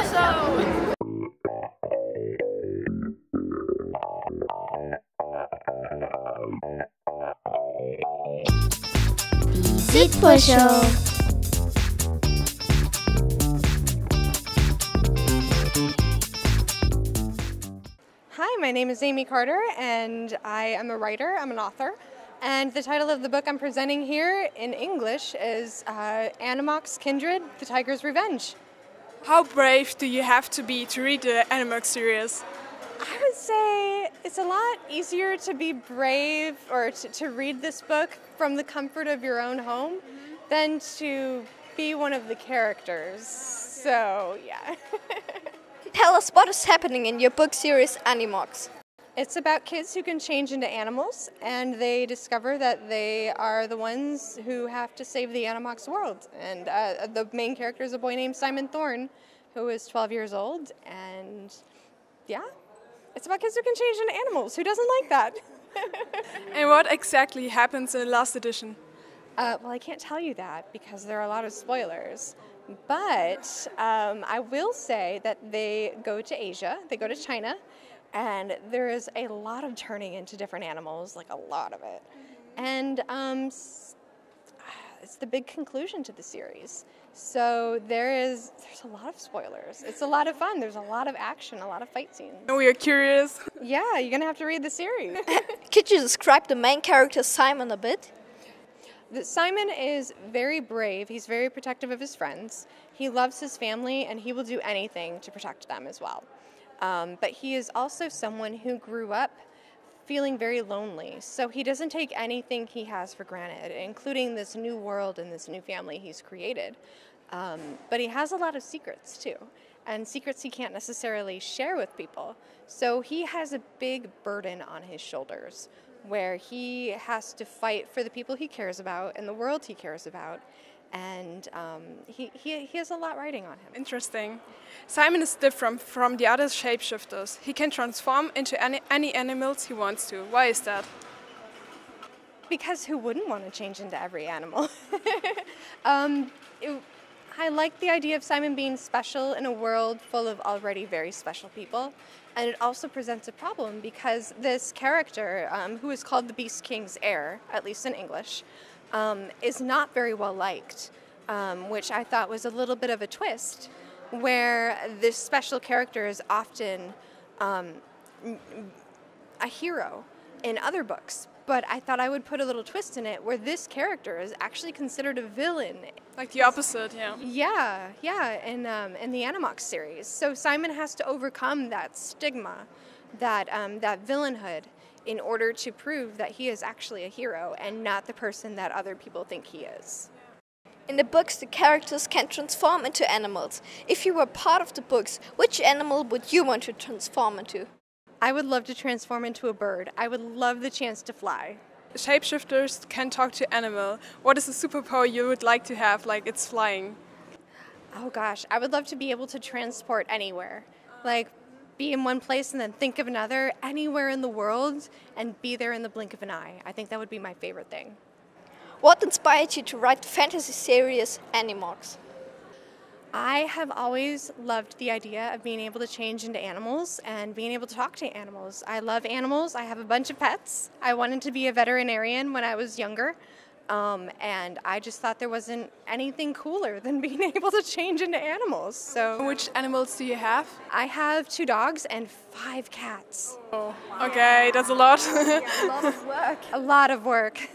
Südpolshow! Südpolshow. Hi, my name is Aimée Carter, and I am a writer, I'm an author, and the title of the book I'm presenting here in English is Animox, Kindred, The Tiger's Revenge. How brave do you have to be to read the Animox series? I would say it's a lot easier to be brave or to read this book from the comfort of your own home than to be one of the characters. So, yeah. Tell us what is happening in your book series Animox. It's about kids who can change into animals, and they discover that they are the ones who have to save the Animox world. And the main character is a boy named Simon Thorne, who is 12 years old, and yeah. It's about kids who can change into animals. Who doesn't like that? And what exactly happens in the last edition? Well, I can't tell you that because there are a lot of spoilers. But I will say that they go to Asia, they go to China, and there is a lot of turning into different animals, like a lot of it. And it's the big conclusion to the series. So there's a lot of spoilers. It's a lot of fun. There's a lot of action, a lot of fight scenes. We are curious. Yeah, you're gonna have to read the series. Could you describe the main character Simon a bit? Simon is very brave. He's very protective of his friends. He loves his family, and he will do anything to protect them as well. But he is also someone who grew up feeling very lonely. So he doesn't take anything he has for granted, including this new world and this new family he's created. But he has a lot of secrets too, and secrets he can't necessarily share with people. So he has a big burden on his shoulders where he has to fight for the people he cares about and the world he cares about. And he has a lot riding on him. Interesting. Simon is different from the other shapeshifters. He can transform into any animals he wants to. Why is that? Because who wouldn't want to change into every animal? I like the idea of Simon being special in a world full of already very special people. And it also presents a problem because this character, who is called the Beast King's heir, at least in English, is not very well liked, which I thought was a little bit of a twist, where this special character is often a hero in other books. But I thought I would put a little twist in it where this character is actually considered a villain. Like the opposite, yeah. Yeah, in the Animox series. So Simon has to overcome that stigma, that villainhood, in order to prove that he is actually a hero and not the person that other people think he is. In the books, the characters can transform into animals. If you were part of the books, which animal would you want to transform into? I would love to transform into a bird. I would love the chance to fly. Shapeshifters can talk to animal. What is a superpower you would like to have, like it's flying? Oh gosh, I would love to be able to transport anywhere. Like, be in one place and then think of another, anywhere in the world, and be there in the blink of an eye. I think that would be my favorite thing. What inspired you to write the fantasy series Animox? I have always loved the idea of being able to change into animals and being able to talk to animals. I love animals. I have a bunch of pets. I wanted to be a veterinarian when I was younger, and I just thought there wasn't anything cooler than being able to change into animals. So, which animals do you have? I have 2 dogs and 5 cats. Oh, okay, that's a lot. Yeah, a lot of work. A lot of work.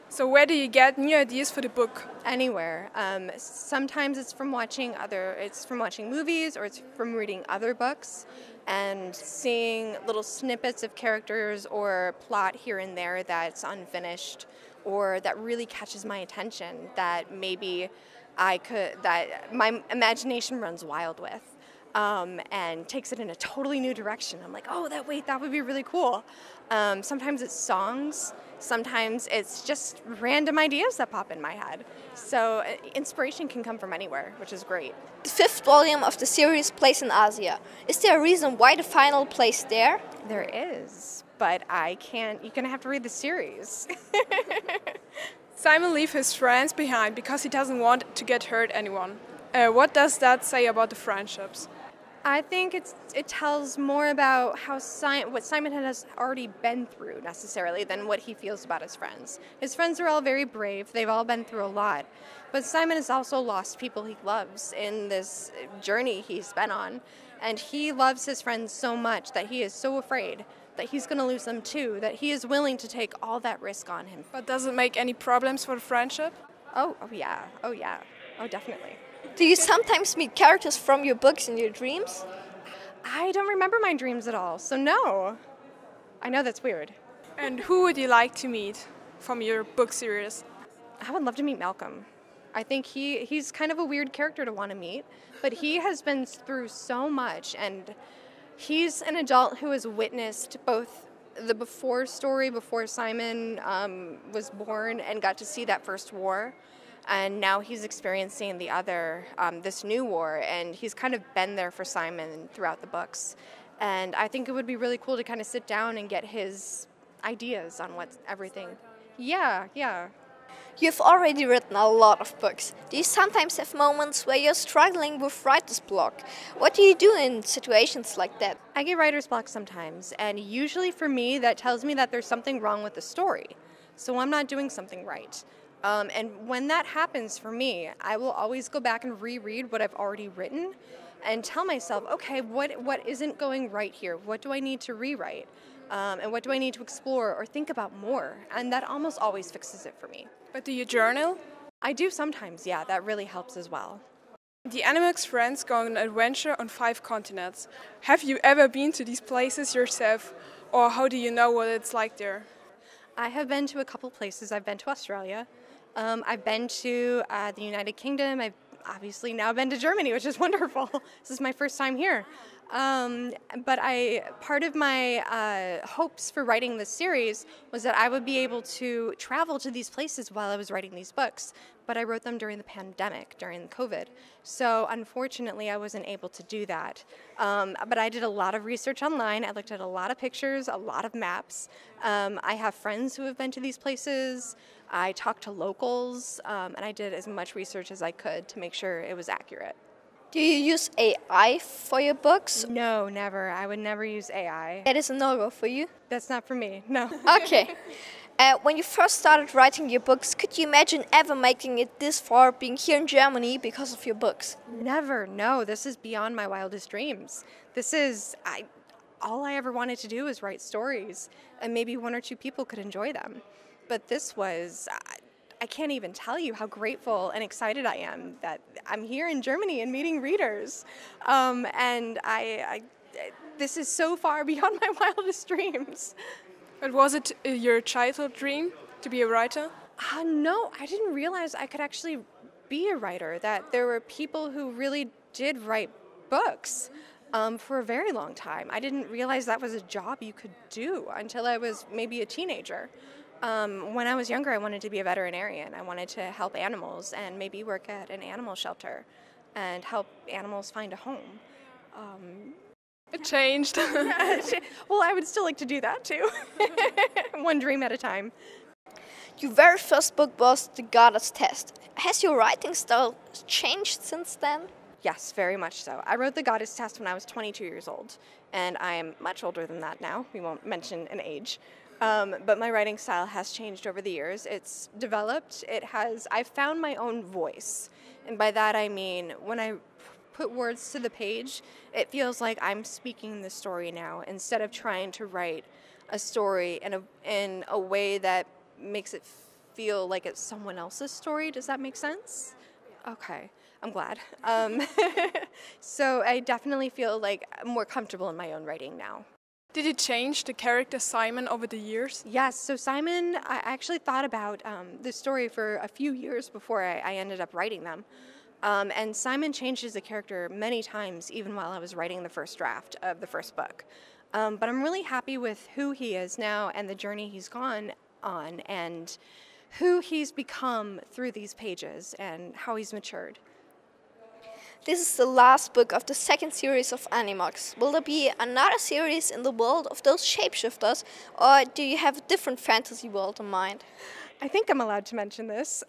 So where do you get new ideas for the book? Anywhere. Sometimes it's from watching movies, or it's from reading other books and seeing little snippets of characters or plot here and there that's unfinished or that really catches my attention, that maybe that my imagination runs wild with. And takes it in a totally new direction. I'm like, oh, that would be really cool. Sometimes it's songs, sometimes it's just random ideas that pop in my head. So inspiration can come from anywhere, which is great. The 5th volume of the series plays in Asia. Is there a reason why the final plays there? There is, but you're gonna have to read the series. Simon leaves his friends behind because he doesn't want to get hurt anyone. What does that say about the friendships? I think it tells more about how what Simon has already been through necessarily than what he feels about his friends. His friends are all very brave. They've all been through a lot. But Simon has also lost people he loves in this journey he's been on. And he loves his friends so much that he is so afraid that he's going to lose them too, that he is willing to take all that risk on him. But does it make any problems for the friendship? Oh yeah. Oh, definitely. Do you sometimes meet characters from your books in your dreams? I don't remember my dreams at all, so no. I know that's weird. And who would you like to meet from your book series? I would love to meet Malcolm. I think he's kind of a weird character to want to meet, but he has been through so much, and he's an adult who has witnessed both the before story, before Simon was born and got to see that first war, and now he's experiencing the other, this new war, and he's kind of been there for Simon throughout the books. And I think it would be really cool to kind of sit down and get his ideas on what's everything. Yeah. You've already written a lot of books. Do you sometimes have moments where you're struggling with writer's block? What do you do in situations like that? I get writer's block sometimes, and usually for me that tells me that there's something wrong with the story. So I'm not doing something right. And when that happens for me, I will always go back and reread what I've already written and tell myself, okay, what isn't going right here? What do I need to rewrite? And what do I need to explore or think about more? And that almost always fixes it for me. But do you journal? I do sometimes, yeah, that really helps as well. The Animox friends go on an adventure on 5 continents. Have you ever been to these places yourself, or how do you know what it's like there? I have been to a couple places. I've been to Australia. I've been to the United Kingdom. I've obviously now been to Germany, which is wonderful. This is my first time here. But part of my hopes for writing this series was that I would be able to travel to these places while I was writing these books. But I wrote them during the pandemic, during COVID. So unfortunately, I wasn't able to do that. But I did a lot of research online. I looked at a lot of pictures, a lot of maps. I have friends who have been to these places. I talked to locals, and I did as much research as I could to make sure it was accurate. Do you use AI for your books? No, never. I would never use AI. That is a no-go for you? That's not for me, no. Okay. When you first started writing your books, could you imagine ever making it this far, being here in Germany because of your books? Never, no. This is beyond my wildest dreams. This is, all I ever wanted to do was write stories, and maybe 1 or 2 people could enjoy them. But this was, I can't even tell you how grateful and excited I am that I'm here in Germany and meeting readers. And this is so far beyond my wildest dreams. But was it your childhood dream to be a writer? No, I didn't realize I could actually be a writer, that there were people who really did write books for a very long time. I didn't realize that was a job you could do until I was maybe a teenager. When I was younger, I wanted to be a veterinarian. I wanted to help animals and maybe work at an animal shelter and help animals find a home. It changed. Well, I would still like to do that too. One dream at a time. Your very first book was The Goddess Test. Has your writing style changed since then? Yes, very much so. I wrote The Goddess Test when I was 22 years old, and I am much older than that now. We won't mention an age. But my writing style has changed over the years. It's developed. I've found my own voice. And by that I mean when I put words to the page, it feels like I'm speaking the story now instead of trying to write a story in a way that makes it feel like it's someone else's story. Does that make sense? Okay, I'm glad. So I definitely feel like I'm more comfortable in my own writing now. Did you change the character Simon over the years? Yes, so Simon, I actually thought about this story for a few years before I ended up writing them. And Simon changed as a character many times, even while I was writing the first draft of the first book. But I'm really happy with who he is now and the journey he's gone on and who he's become through these pages and how he's matured. This is the last book of the second series of Animox. Will there be another series in the world of those shapeshifters, or do you have a different fantasy world in mind? I think I'm allowed to mention this.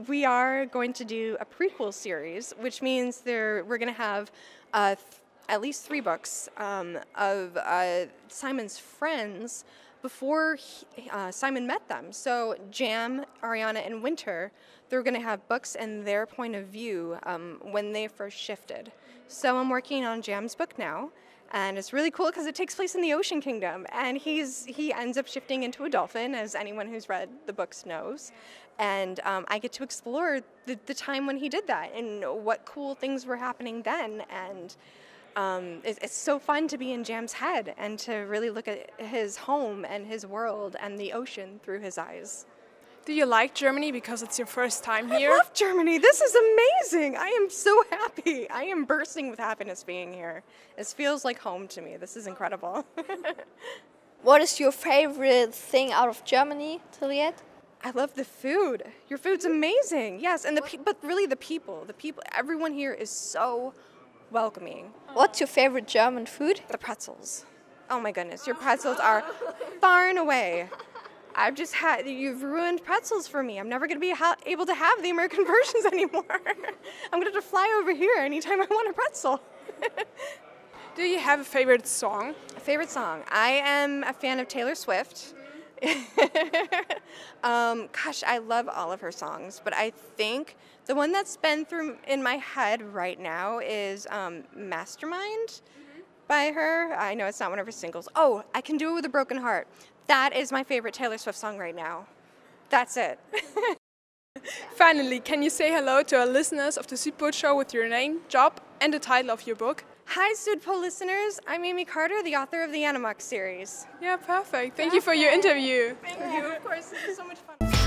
We are going to do a prequel series, which means we're going to have at least 3 books of Simon's friends before Simon met them. So Jam, Ariana, and Winter, they're going to have books and their point of view when they first shifted. So I'm working on Jam's book now. And it's really cool because it takes place in the Ocean Kingdom, and he ends up shifting into a dolphin, as anyone who's read the books knows. And I get to explore the time when he did that and what cool things were happening then. And it's so fun to be in Jam's head and to really look at his home and his world and the ocean through his eyes. Do you like Germany because it's your first time here? I love Germany. This is amazing. I am so happy. I am bursting with happiness being here. This feels like home to me. This is incredible. What is your favorite thing out of Germany, Juliet? I love the food. Your food's amazing. Yes, and but really the people. Everyone here is so welcoming. What's your favorite German food? The pretzels. Oh my goodness, your pretzels are far and away. You've ruined pretzels for me. I'm never going to be able to have the American versions anymore. I'm going to have to fly over here anytime I want a pretzel. Do you have a favorite song? A favorite song? I am a fan of Taylor Swift. Gosh, I love all of her songs, but I think the one that's been through in my head right now is Mastermind by her. I know it's not one of her singles. Oh, I Can Do It With a Broken Heart. That is my favorite Taylor Swift song right now. That's it. Finally, can you say hello to our listeners of the Südpolshow with your name, job, and the title of your book? Hi, Südpol listeners. I'm Aimée Carter, the author of the Animox series. Yeah, perfect. Thank you for your interview. Thank you, of course. It was so much fun.